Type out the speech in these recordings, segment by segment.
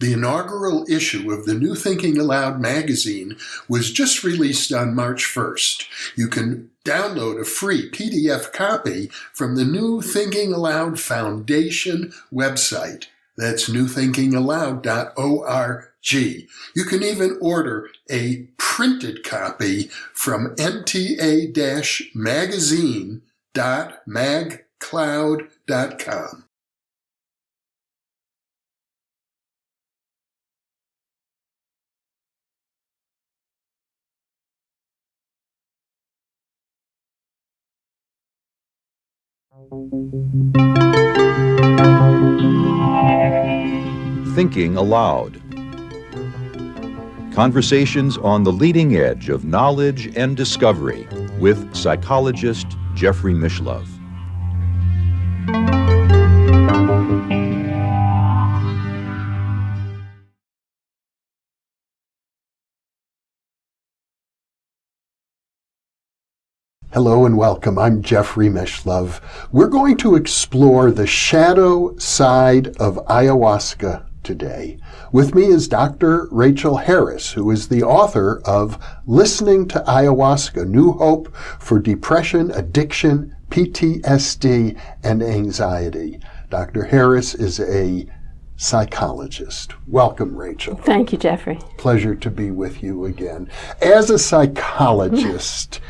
The inaugural issue of the New Thinking Aloud magazine was just released on March 1st. You can download a free PDF copy from the New Thinking Aloud Foundation website. That's newthinkingaloud.org. You can even order a printed copy from nta-magazine.magcloud.com. Thinking Aloud. Conversations on the leading edge of knowledge and discovery with psychologist Jeffrey Mishlove. Hello and welcome. I'm Jeffrey Mishlove. We're going to explore the shadow side of ayahuasca today. With me is Dr. Rachel Harris, who is the author of Listening to Ayahuasca, New Hope for Depression, Addiction, PTSD, and Anxiety. Dr. Harris is a psychologist. Welcome, Rachel. Thank you, Jeffrey. Pleasure to be with you again. As a psychologist,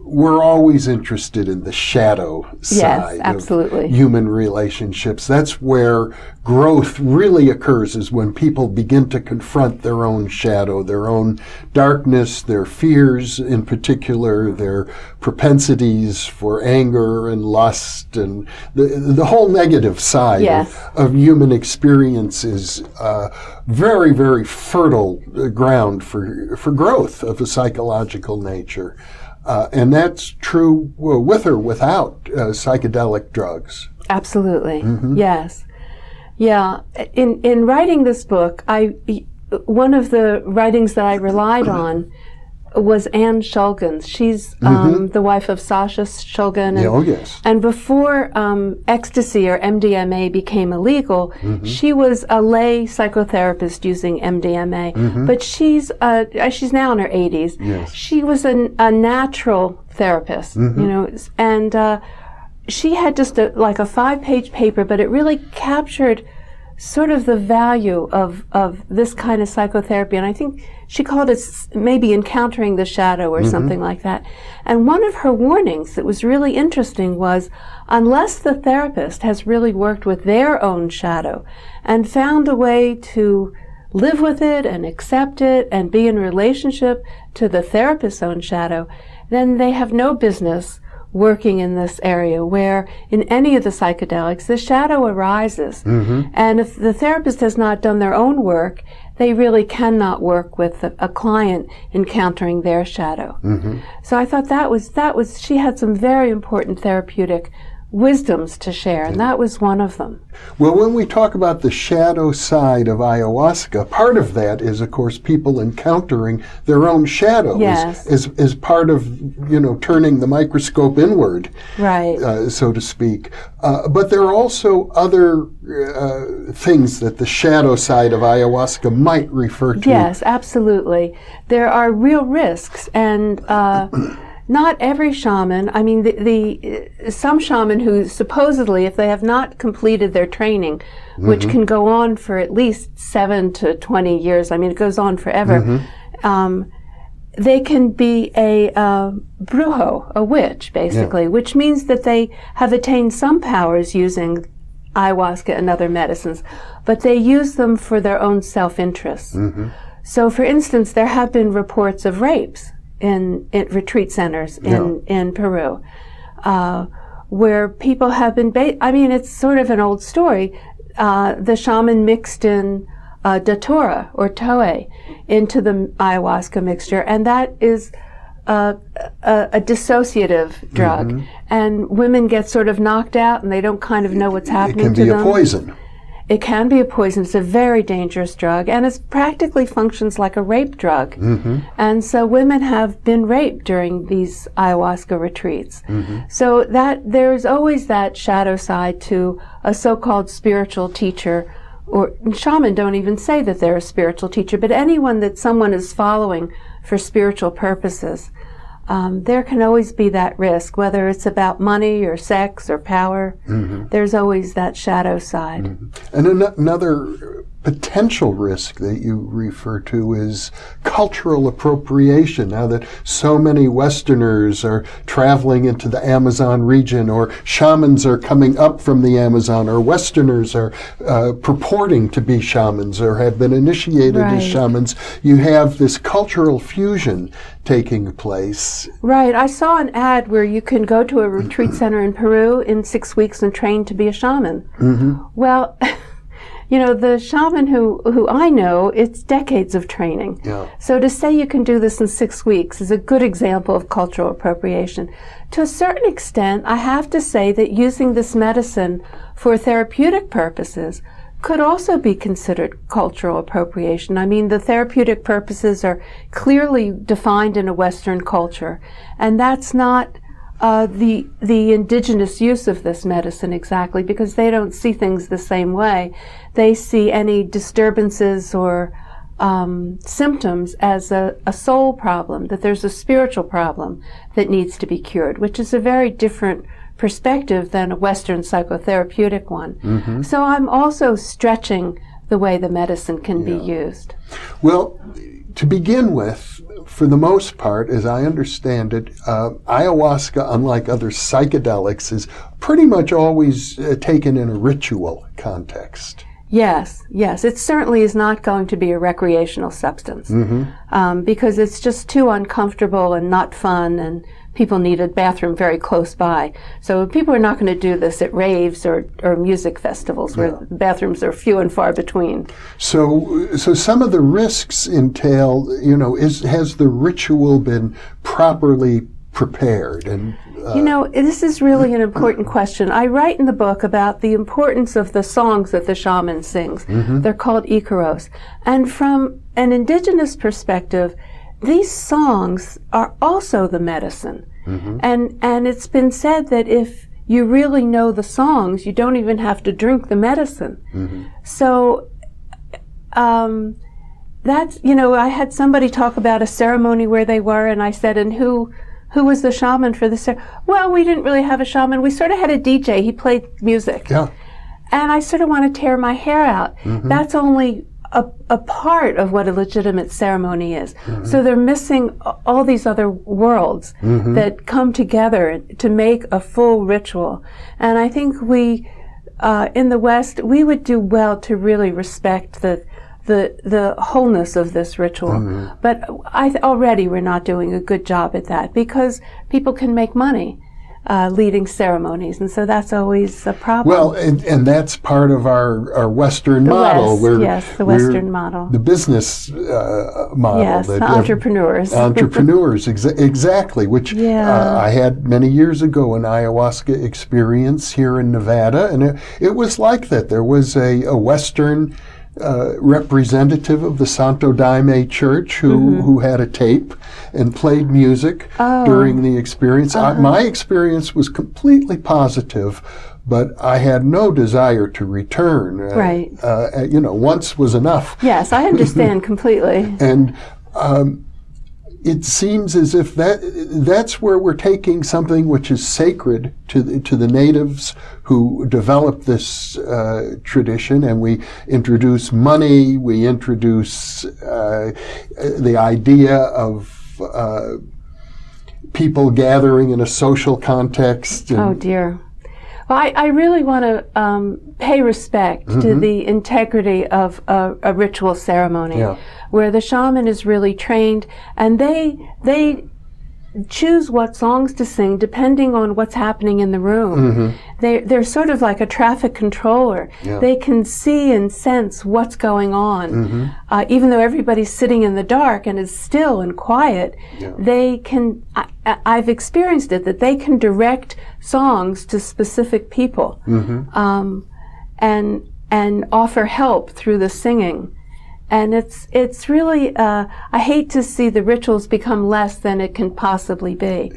we're always interested in the shadow side absolutely. Of human relationships. That's where growth really occurs, is when people begin to confront their own shadow, their own darkness, their fears in particular, their propensities for anger and lust, and the whole negative side of human experience is very, very fertile ground for growth of a psychological nature. And that's true with or without psychedelic drugs. Absolutely. Mm-hmm. Yes. Yeah. In writing this book, one of the writings that I relied on was Anne Shulgin's. She's the wife of Sasha Shulgin. And, and before ecstasy or MDMA became illegal, she was a lay psychotherapist using MDMA. But she's now in her 80s. Yes. She was a natural therapist, you know, and she had just a 5-page paper, but it really captured sort of the value of this kind of psychotherapy. And I think she called it maybe encountering the shadow or something like that. And one of her warnings that was really interesting was, unless the therapist has really worked with their own shadow and found a way to live with it and accept it and be in relationship to the therapist's own shadow, then they have no business working in this area, where in any of the psychedelics, the shadow arises. And if the therapist has not done their own work, they really cannot work with a client encountering their shadow. So I thought that was, she had some very important therapeutic wisdoms to share, and that was one of them. Well, when we talk about the shadow side of ayahuasca, part of that is, of course, people encountering their own shadow as part of, you know, turning the microscope inward, right? So to speak. But there are also other things that the shadow side of ayahuasca might refer to. Yes, absolutely. There are real risks, and not every shaman, I mean, some shaman who supposedly, if they have not completed their training, which can go on for at least 7 to 20 years, I mean, it goes on forever, they can be a brujo, a witch, basically, which means that they have attained some powers using ayahuasca and other medicines, but they use them for their own self-interest. So, for instance, there have been reports of rapes in retreat centers in Peru, where people have been, I mean, it's sort of an old story. The shaman mixed in datura or toe into the ayahuasca mixture, and that is a dissociative drug. And women get sort of knocked out and they don't kind of know what's happening to them. It can be a poison. It can be a poison. It's a very dangerous drug, and it practically functions like a rape drug. And so women have been raped during these ayahuasca retreats. So that there's always that shadow side to a so-called spiritual teacher or shaman don't even say that they're a spiritual teacher, but anyone that someone is following for spiritual purposes, there can always be that risk, whether it's about money or sex or power. There's always that shadow side. And another potential risk that you refer to is cultural appropriation. Now that so many Westerners are traveling into the Amazon region, or shamans are coming up from the Amazon, or Westerners are purporting to be shamans or have been initiated as shamans, you have this cultural fusion taking place. Right. I saw an ad where you can go to a retreat center in Peru in 6 weeks and train to be a shaman. Well, you know, the shaman who I know, it's decades of training. So to say you can do this in 6 weeks is a good example of cultural appropriation. To a certain extent, I have to say that using this medicine for therapeutic purposes could also be considered cultural appropriation. I mean, the therapeutic purposes are clearly defined in a Western culture, and that's not the indigenous use of this medicine exactly, because they don't see things the same way. They see any disturbances or symptoms as a soul problem, that there's a spiritual problem that needs to be cured, which is a very different perspective than a Western psychotherapeutic one. So I'm also stretching the way the medicine can be used. Well, to begin with, for the most part, as I understand it, ayahuasca, unlike other psychedelics, is pretty much always taken in a ritual context. Yes, yes. It certainly is not going to be a recreational substance because it's just too uncomfortable and not fun, and people need a bathroom very close by. So people are not going to do this at raves or music festivals where the bathrooms are few and far between. So some of the risks entail, you know, has the ritual been properly prepared? And you know, this is really an important question. I write in the book about the importance of the songs that the shaman sings. They're called icaros. And from an indigenous perspective, these songs are also the medicine. And it's been said that if you really know the songs, you don't even have to drink the medicine. So that's, you know, I had somebody talk about a ceremony where they were, and I said, and who was the shaman for the ceremony? Well, we didn't really have a shaman. We sort of had a DJ. He played music. And I sort of want to tear my hair out. That's only a part of what a legitimate ceremony is. So they're missing all these other worlds that come together to make a full ritual. And I think we, in the West, we would do well to really respect the wholeness of this ritual. But already we're not doing a good job at that, because people can make money leading ceremonies, and so that's always a problem. Well, and that's part of our Western model. The Western model. The business model. Yes, the entrepreneurs. Entrepreneurs, exactly, which I had many years ago an ayahuasca experience here in Nevada, and it was like that. There was a Western representative of the Santo Daime Church who had a tape and played music during the experience. My experience was completely positive, but I had no desire to return. You know, once was enough. Yes, I understand completely. And it seems as if that's where we're taking something which is sacred to the natives who developed this tradition, and we introduce money, we introduce the idea of people gathering in a social context. Oh dear. Well, I really want to pay respect to the integrity of a ritual ceremony, where the shaman is really trained, and they choose what songs to sing depending on what's happening in the room. They're sort of like a traffic controller. They can see and sense what's going on. Even though everybody's sitting in the dark and is still and quiet, they can, I've experienced it, that they can direct songs to specific people and offer help through the singing. And it's really, I hate to see the rituals become less than it can possibly be.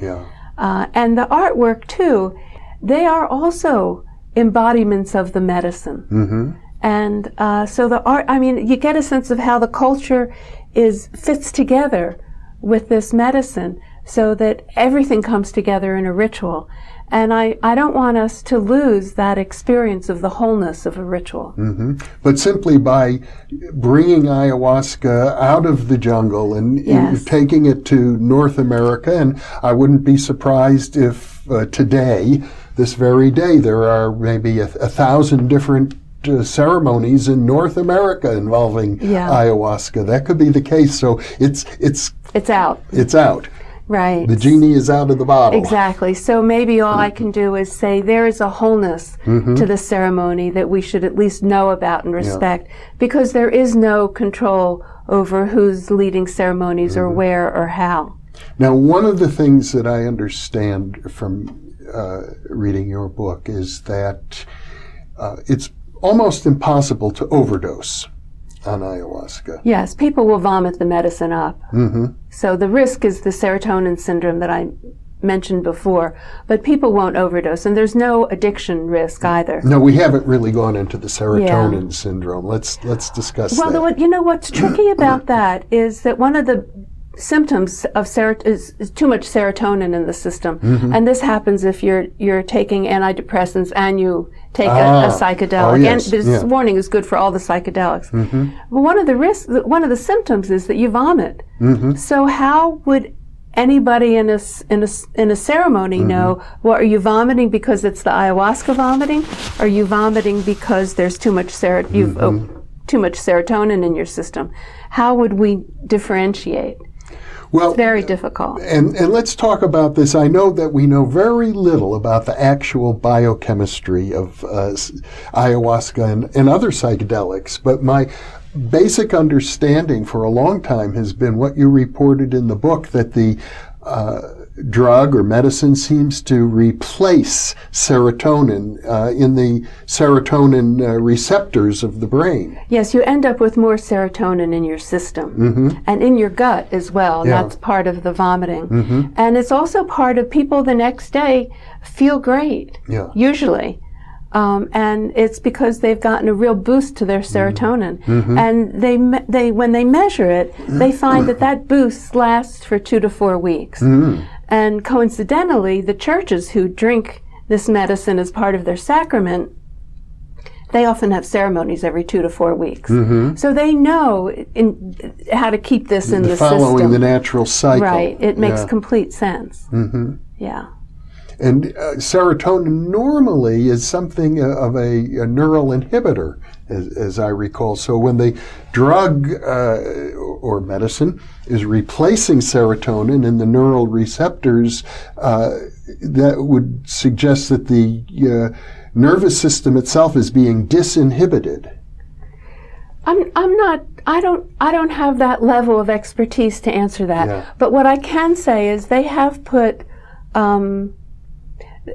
And the artwork too, they are also embodiments of the medicine. And so the art, I mean, you get a sense of how the culture fits together with this medicine so that everything comes together in a ritual. And I don't want us to lose that experience of the wholeness of a ritual. Mm-hmm. But simply by bringing ayahuasca out of the jungle and taking it to North America, and I wouldn't be surprised if today, this very day, there are maybe 1,000 different ceremonies in North America involving ayahuasca. That could be the case. So it's out. It's out. Right. The genie is out of the bottle. Exactly. So maybe all I can do is say there is a wholeness to the ceremony that we should at least know about and respect, because there is no control over who's leading ceremonies or where or how. Now, one of the things that I understand from reading your book is that it's almost impossible to overdose on ayahuasca. Yes, people will vomit the medicine up. So the risk is the serotonin syndrome that I mentioned before, but people won't overdose, and there's no addiction risk either. No, we haven't really gone into the serotonin syndrome. Let's discuss that. Well, what's tricky about that is that one of the symptoms of is too much serotonin in the system, and this happens if you're taking antidepressants and you take a psychedelic. And this warning is good for all the psychedelics. But one of the symptoms is that you vomit. So how would anybody in a ceremony know? Well, are you vomiting because it's the ayahuasca vomiting? Are you vomiting because there's too much too much serotonin in your system? How would we differentiate? Well, it's very difficult. And let's talk about this. I know that we know very little about the actual biochemistry of ayahuasca and other psychedelics, but my basic understanding for a long time has been what you reported in the book, that the drug or medicine seems to replace serotonin in the serotonin receptors of the brain. Yes, you end up with more serotonin in your system and in your gut as well. That's part of the vomiting. And it's also part of people the next day feel great, usually. And it's because they've gotten a real boost to their serotonin. And they when they measure it, they find that boost lasts for 2 to 4 weeks. And coincidentally, the churches who drink this medicine as part of their sacrament, they often have ceremonies every 2 to 4 weeks. So they know how to keep this in the system. Following the natural cycle. Right. It makes complete sense. Yeah. And serotonin normally is something of a neural inhibitor, as I recall. So when the drug or medicine is replacing serotonin in the neural receptors, that would suggest that the nervous system itself is being disinhibited. I don't have that level of expertise to answer that. But what I can say is they have put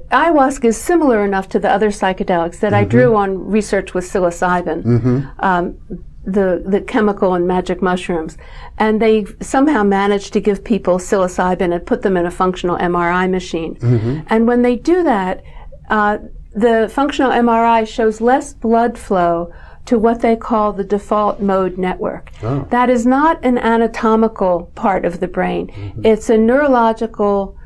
ayahuasca is similar enough to the other psychedelics that I drew on research with psilocybin, the chemical and magic mushrooms. And they somehow managed to give people psilocybin and put them in a functional MRI machine. And when they do that, the functional MRI shows less blood flow to what they call the default mode network. That is not an anatomical part of the brain. It's a neurological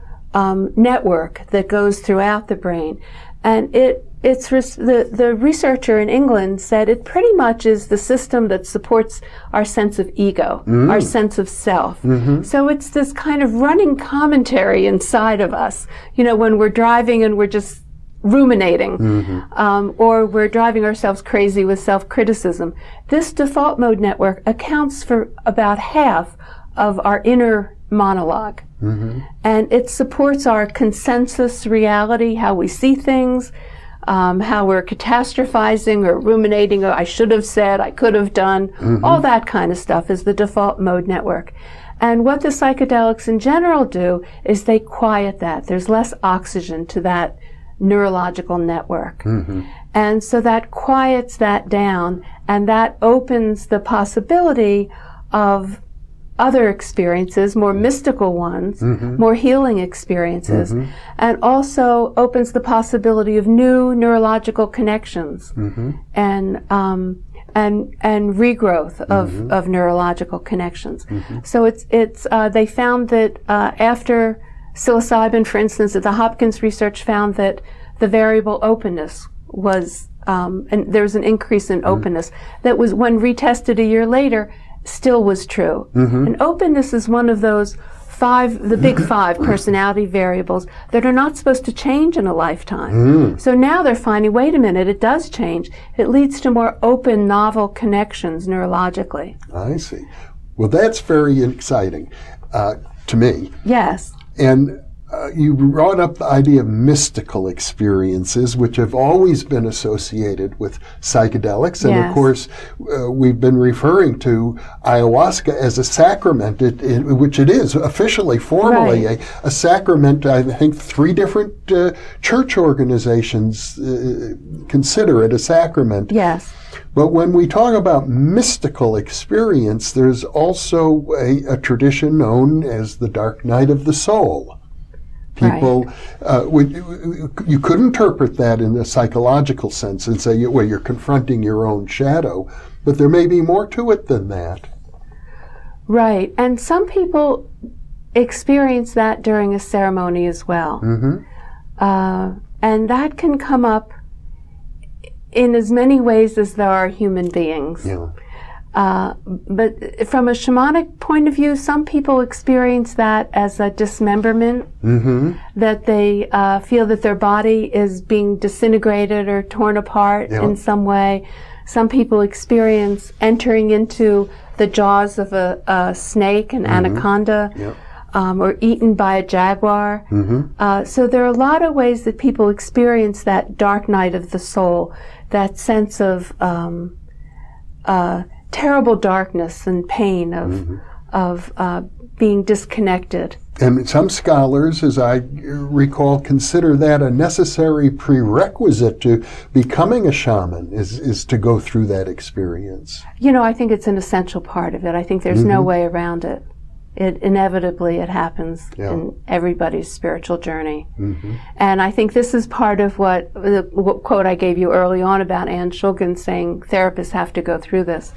network that goes throughout the brain. And the researcher in England said it pretty much is the system that supports our sense of ego, our sense of self. So it's this kind of running commentary inside of us, when we're driving and we're just ruminating, or we're driving ourselves crazy with self-criticism. This default mode network accounts for about half of our inner monologue. And it supports our consensus reality, how we see things, how we're catastrophizing or ruminating, or I should have said, I could have done, all that kind of stuff is the default mode network. And what the psychedelics in general do is they quiet that. There's less oxygen to that neurological network. And so that quiets that down, and that opens the possibility of other experiences, more mystical ones, more healing experiences, and also opens the possibility of new neurological connections and regrowth of neurological connections. So it's they found that after psilocybin, for instance, the Hopkins research found that the variable openness was, and there was an increase in openness that was, when retested a year later, still was true. And openness is one of those the big 5 personality variables that are not supposed to change in a lifetime. So now they're finding, wait a minute, it does change. It leads to more open, novel connections neurologically. I see. Well, that's very exciting to me. Yes. And you brought up the idea of mystical experiences, which have always been associated with psychedelics. And of course, we've been referring to ayahuasca as a sacrament, which it is officially, formally, a sacrament. I think 3 different church organizations consider it a sacrament. Yes. But when we talk about mystical experience, there's also a tradition known as the dark night of the soul. People, you could interpret that in a psychological sense and say, well, you're confronting your own shadow, but there may be more to it than that. Right, and some people experience that during a ceremony as well. And that can come up in as many ways as there are human beings. But from a shamanic point of view, some people experience that as a dismemberment, that they feel that their body is being disintegrated or torn apart in some way. Some people experience entering into the jaws of a snake, an anaconda, or eaten by a jaguar. So there are a lot of ways that people experience that dark night of the soul, that sense of terrible darkness and pain of being disconnected. And some scholars, as I recall, consider that a necessary prerequisite to becoming a shaman, is to go through that experience. You know, I think it's an essential part of it. I think there's no way around it. It inevitably happens in everybody's spiritual journey. And I think this is part of what quote I gave you early on about Anne Shulgin saying therapists have to go through this.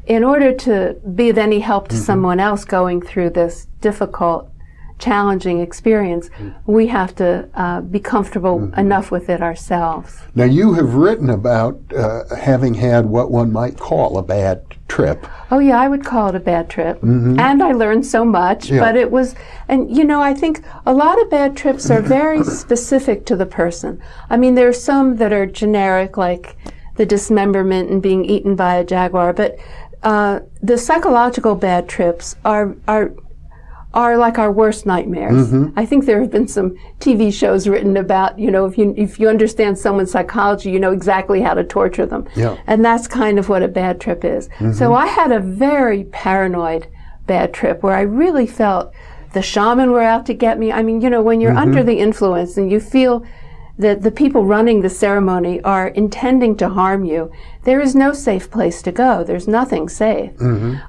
In order to be of any help to someone else going through this difficult, challenging experience, we have to be comfortable enough with it ourselves. Now, you have written about having had what one might call a bad trip. Oh yeah, I would call it a bad trip. And I learned so much, but it was, and you know, I think a lot of bad trips are very specific to the person. I mean, there are some that are generic, like the dismemberment and being eaten by a jaguar, but the psychological bad trips are like our worst nightmares. I think there have been some TV shows written about, you know, if you understand someone's psychology, you know exactly how to torture them. And that's kind of what a bad trip is. So I had a very paranoid bad trip where I really felt the shaman were out to get me. I mean, you know, when you're under the influence and you feel that the people running the ceremony are intending to harm you, there is no safe place to go. There's nothing safe.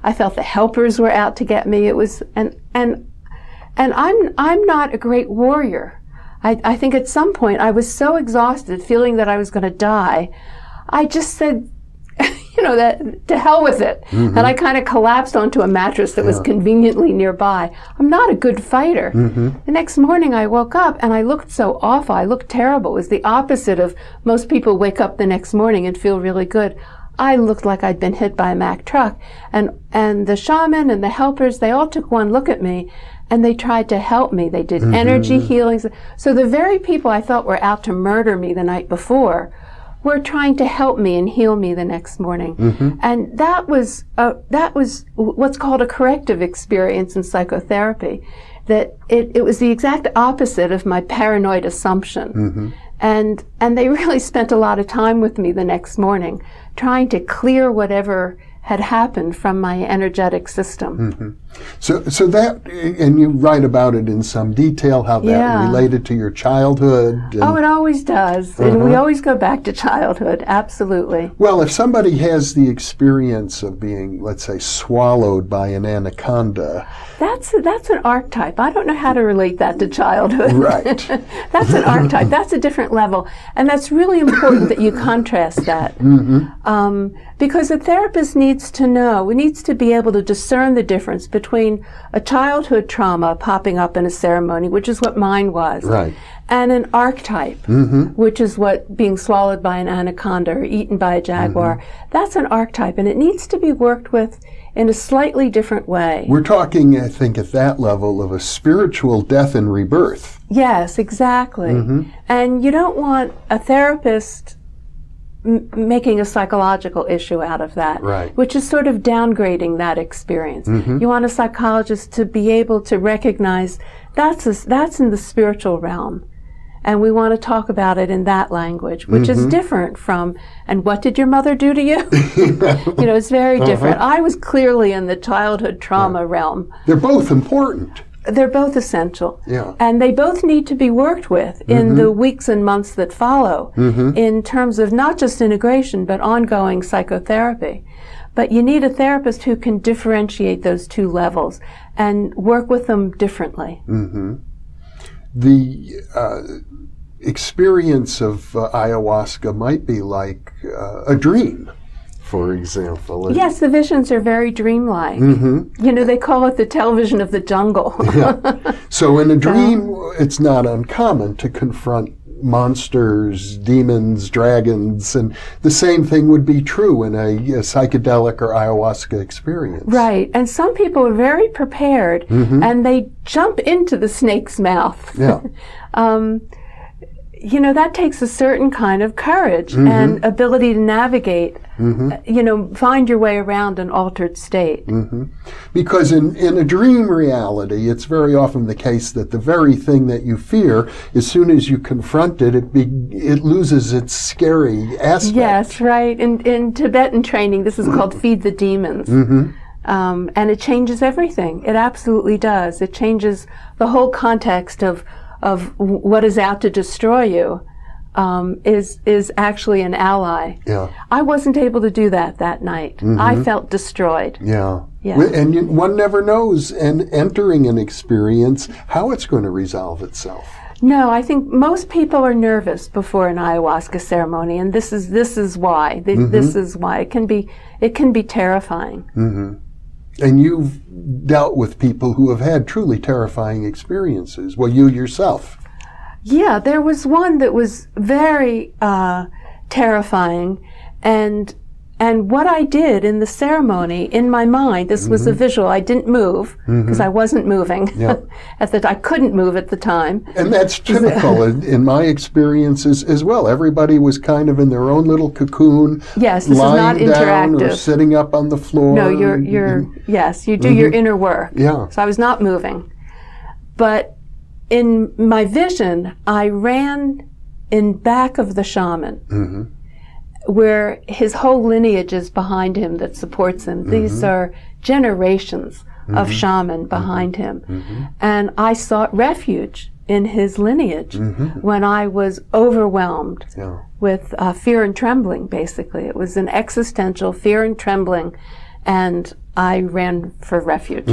I felt the helpers were out to get me. It was, and I'm not a great warrior. I think at some point I was so exhausted, feeling that I was going to die, I just said, you know, that to hell with it. And I kind of collapsed onto a mattress that was conveniently nearby. I'm not a good fighter. The next morning I woke up and I looked so awful. I looked terrible. It was the opposite of most people wake up the next morning and feel really good. I looked like I'd been hit by a Mack truck. And the shaman and the helpers, they all took one look at me and they tried to help me. They did energy healings. So the very people I thought were out to murder me the night before were trying to help me and heal me the next morning. And that was what's called a corrective experience in psychotherapy, that it was the exact opposite of my paranoid assumption. And they really spent a lot of time with me the next morning, trying to clear whatever had happened from my energetic system. So that, and you write about it in some detail, how that related to your childhood. Oh, it always does. And we always go back to childhood, absolutely. Well, if somebody has the experience of being, let's say, swallowed by an anaconda. That's an archetype. I don't know how to relate that to childhood. Right. That's an archetype. That's a different level. And that's really important that you contrast that. Because a therapist needs to know, needs to be able to discern the difference between a childhood trauma popping up in a ceremony, which is what mine was, right, and an archetype, which is what being swallowed by an anaconda or eaten by a jaguar. That's an archetype, and it needs to be worked with in a slightly different way. We're talking, I think, at that level of a spiritual death and rebirth. Yes, exactly. And you don't want a therapist making a psychological issue out of that, right, which is sort of downgrading that experience. You want a psychologist to be able to recognize that's in the spiritual realm. And we want to talk about it in that language, which is different from, and what did your mother do to you? You know, it's very different. I was clearly in the childhood trauma realm. They're both important. They're both essential. Yeah. And they both need to be worked with in the weeks and months that follow in terms of not just integration, but ongoing psychotherapy. But you need a therapist who can differentiate those two levels and work with them differently. The experience of ayahuasca might be like a dream, for example. Yes, the visions are very dreamlike. You know, they call it the television of the jungle. So in a dream, it's not uncommon to confront monsters, demons, dragons, and the same thing would be true in a psychedelic or ayahuasca experience. Right, and some people are very prepared, and they jump into the snake's mouth. Yeah. You know, that takes a certain kind of courage and ability to navigate, you know, find your way around an altered state. Because in a dream reality, it's very often the case that the very thing that you fear, as soon as you confront it, it loses its scary aspect. Yes, right. In Tibetan training, this is called feed the demons. And it changes everything. It absolutely does. It changes the whole context of what is out to destroy you is actually an ally. Yeah. I wasn't able to do that night. I felt destroyed. Yeah. Yeah. And one never knows, and entering an experience, how it's going to resolve itself. No, I think most people are nervous before an ayahuasca ceremony, and this is why. This is why it can be terrifying. And you've dealt with people who have had truly terrifying experiences. Well, you yourself. Yeah, there was one that was very terrifying, and what I did in the ceremony, in my mind, this was a visual. I didn't move because I wasn't moving. Yeah. I couldn't move at the time. And that's typical in my experiences as well. Everybody was kind of in their own little cocoon. Yes, this is not lying down interactive. or sitting up on the floor. No, yes, you do your inner work. Yeah. So I was not moving. But in my vision, I ran in back of the shaman, where his whole lineage is behind him that supports him. These are generations of shaman behind him. And I sought refuge in his lineage when I was overwhelmed with fear and trembling, basically. It was an existential fear and trembling, and I ran for refuge.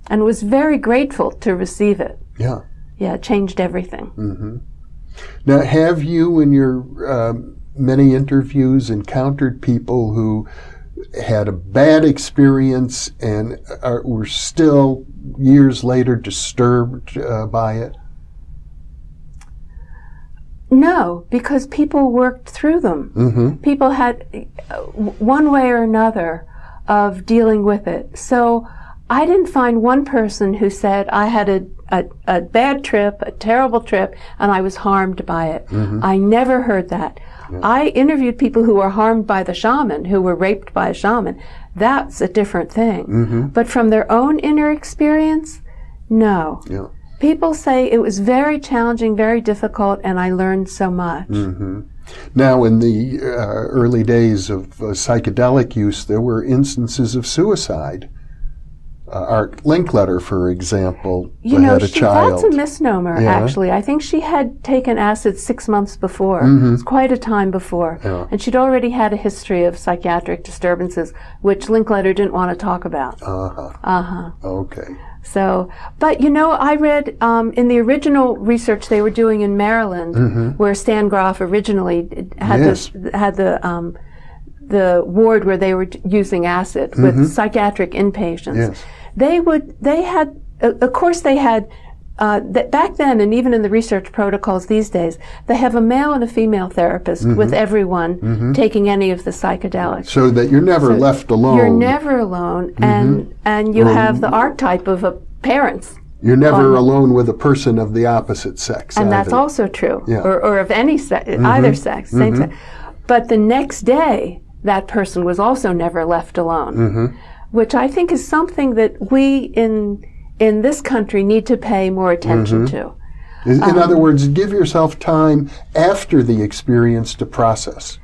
And was very grateful to receive it. Yeah. Yeah, it changed everything. Now, have you, in your many interviews, encountered people who had a bad experience and were still years later disturbed by it? No, because people worked through them. People had one way or another of dealing with it. So I didn't find one person who said, I had a bad trip, a terrible trip, and I was harmed by it. I never heard that. I interviewed people who were harmed by the shaman, who were raped by a shaman. That's a different thing. But from their own inner experience, no. Yeah. People say it was very challenging, very difficult, and I learned so much. Now, in the early days of psychedelic use, there were instances of suicide. Art Linkletter, for example, You know, had a child. that's a misnomer, Yeah. actually. I think she had taken acid 6 months before. Mm-hmm. It's quite a time before. Yeah. And she'd already had a history of psychiatric disturbances, which Linkletter didn't want to talk about. Okay. So, but you know, I read in the original research they were doing in Maryland, where Stan Groff originally had Yes. the ward where they were using acid with psychiatric inpatients. Yes. They had, of course, they had. Back then, and even in the research protocols these days, they have a male and a female therapist with everyone taking any of the psychedelics. So that you're never left alone. You're never alone, and you have the archetype of parents. You're never alone with a person of the opposite sex. And that's either. also true, Yeah. or of any sex, either sex, same sex. But the next day, that person was also never left alone, which I think is something that we in this country need to pay more attention to. In other words, give yourself time after the experience to process.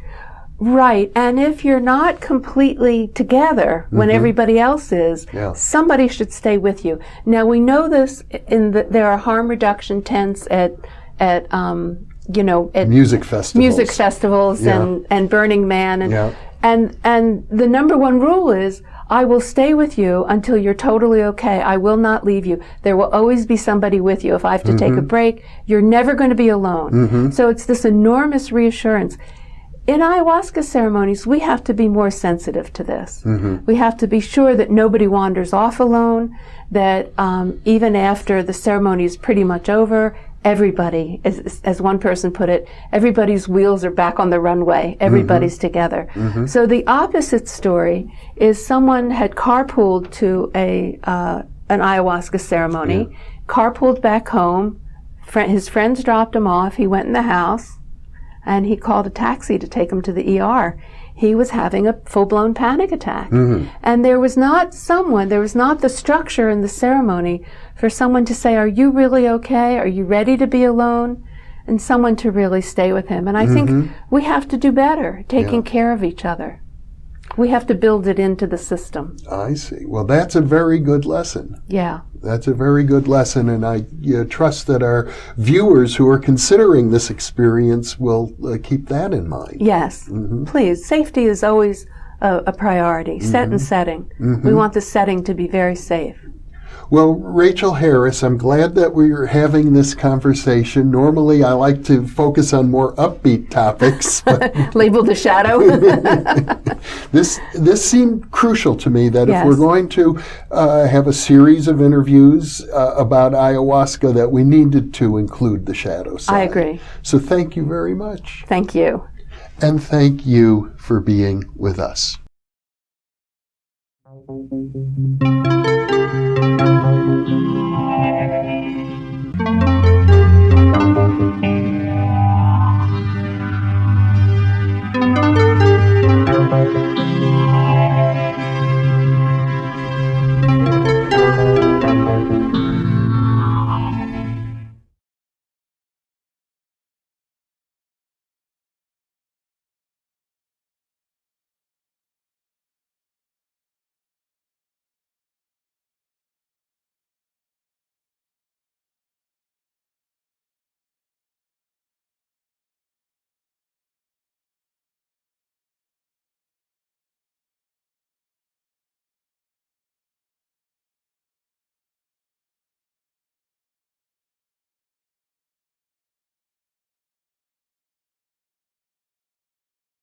Right, and if you're not completely together when everybody else is, somebody should stay with you. Now we know this there are harm reduction tents at Music festivals. and Burning Man and the number one rule is I will stay with you until you're totally okay. I will not leave you. There will always be somebody with you. If I have to take a break, you're never going to be alone. So it's this enormous reassurance. In ayahuasca ceremonies, we have to be more sensitive to this. We have to be sure that nobody wanders off alone, that even after the ceremony is pretty much over, everybody, as one person put it, everybody's wheels are back on the runway. Everybody's together. So the opposite story is someone had carpooled to an ayahuasca ceremony, carpooled back home. His friends dropped him off. He went in the house, and he called a taxi to take him to the ER. He was having a full-blown panic attack. And there was not the structure in the ceremony for someone to say, are you really okay? Are you ready to be alone? And someone to really stay with him. And I think we have to do better, taking care of each other. We have to build it into the system. I see. Well, that's a very good lesson. Yeah. That's a very good lesson, and I trust that our viewers who are considering this experience will keep that in mind. Yes. Please. Safety is always a priority. Set and setting. We want the setting to be very safe. Well, Rachel Harris, I'm glad that we're having this conversation. Normally, I like to focus on more upbeat topics. But Labeled the shadow. This seemed crucial to me, that if we're going to have a series of interviews about ayahuasca, that we needed to include the shadow side. I agree. So thank you very much. Thank you. And thank you for being with us.